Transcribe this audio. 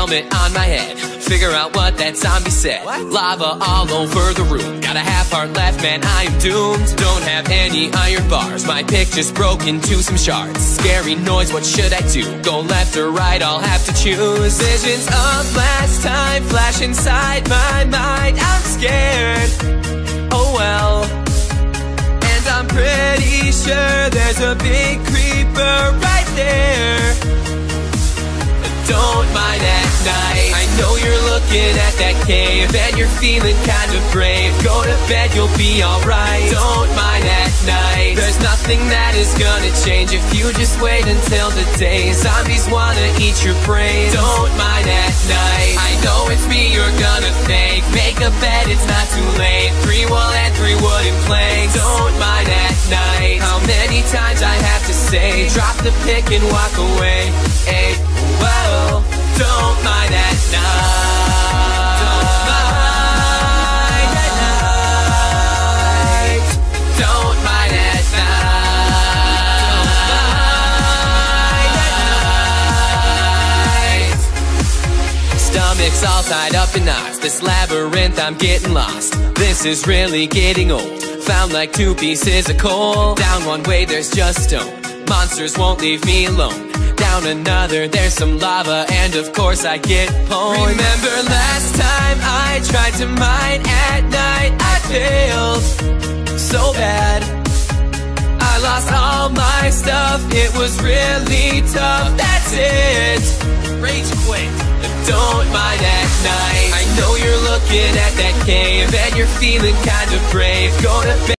helmet on my head, figure out what that zombie said. Lava all over the room, got a half heart left, man, I am doomed. Don't have any iron bars, my pick just broke into some shards. Scary noise, what should I do? Go left or right, I'll have to choose. Visions of last time flash inside my mind, I'm scared, oh well. And I'm pretty sure there's a big creeper right there. Don't mind at night, I know you're looking at that cave and you're feeling kind of brave. Go to bed, you'll be alright. Don't mind at night, there's nothing that is gonna change if you just wait until the day. Zombies wanna eat your brains. Don't mind at night, I know it's me you're gonna thank. Make a bed, it's not too late. 3 wool and 3 wooden planks. Don't mind at night, how many times I have to say, drop the pick and walk away. Hey, whoa, don't mind at night. Don't mind at night. Don't mind at night. Stomach's all tied up in knots. This labyrinth, I'm getting lost. This is really getting old. Found like 2 pieces of coal. Down one way, there's just stone. Monsters won't leave me alone. Down another, there's some lava, and of course I get pwned. Remember last time I tried to mine at night, I failed so bad. I lost all my stuff, it was really tough, that's it. Rage quit. Don't mind at night, I know you're looking at that cave and you're feeling kind of brave. Go to bed.